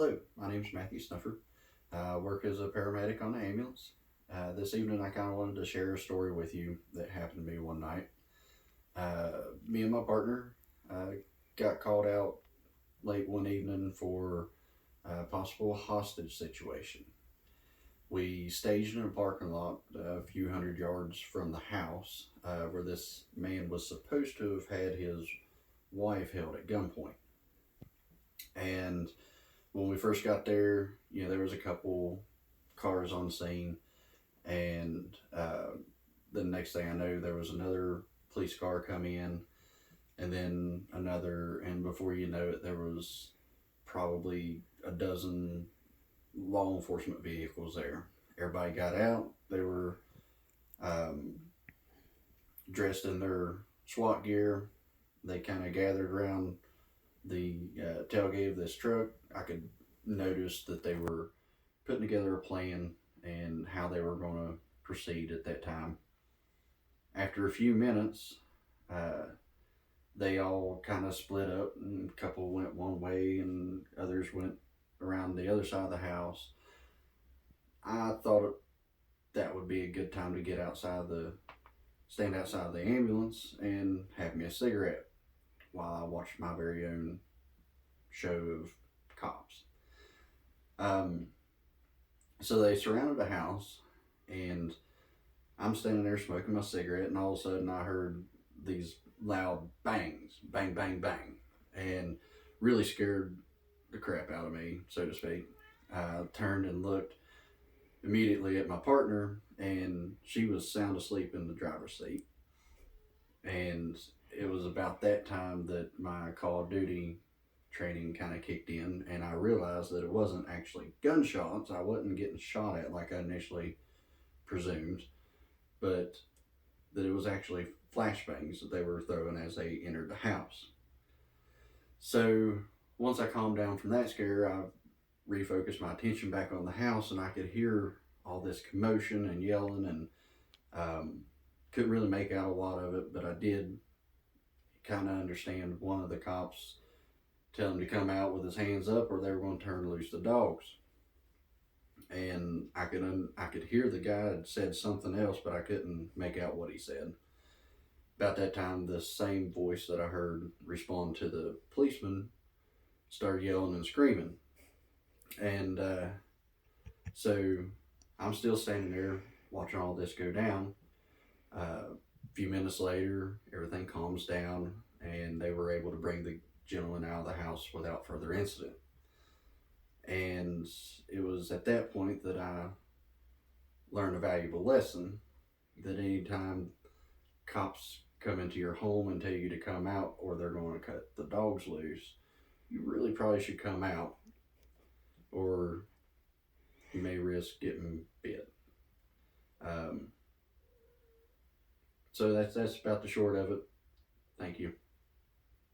Hello, my name is Matthew Snuffer. I work as a paramedic on the ambulance. This evening, I kind of wanted to share a story with you that happened to me one night. Me and my partner got called out late one evening for a possible hostage situation. We staged in a parking lot a few hundred yards from the house where this man was supposed to have had his wife held at gunpoint. And when we first got there, there was a couple cars on scene, and the next thing I know, there was another police car come in, and then another, and before you know it, there was probably a dozen law enforcement vehicles there. Everybody got out. They were dressed in their SWAT gear. They kind of gathered around the tailgate of this truck. I could notice that they were putting together a plan and how they were going to proceed at that time. After a few minutes, they all kind of split up, and a couple went one way and others went around the other side of the house. I thought that would be a good time to stand outside the ambulance and have me a cigarette while I watched my very own show of cops. So they surrounded the house, and I'm standing there smoking my cigarette, and all of a sudden I heard these loud bangs, bang, bang, bang, and really scared the crap out of me, so to speak. I turned and looked immediately at my partner, and she was sound asleep in the driver's seat. And it was about that time that my Call of Duty training kind of kicked in, and I realized that it wasn't actually gunshots. I wasn't getting shot at like I initially presumed, but that it was actually flashbangs that they were throwing as they entered the house. So once I calmed down from that scare, I refocused my attention back on the house, and I could hear all this commotion and yelling, and couldn't really make out a lot of it, but I did kind of understand one of the cops tell him to come out with his hands up or they were going to turn loose the dogs. And I could hear the guy had said something else, but I couldn't make out what he said. About that time, the same voice that I heard respond to the policeman started yelling and screaming. And so I'm still standing there watching all this go down. A few minutes later, everything calms down, and they were able to bring the gentleman out of the house without further incident. And it was at that point that I learned a valuable lesson that anytime cops come into your home and tell you to come out or they're going to cut the dogs loose, you really probably should come out, or you may risk getting bit. So that's about the short of it. Thank you.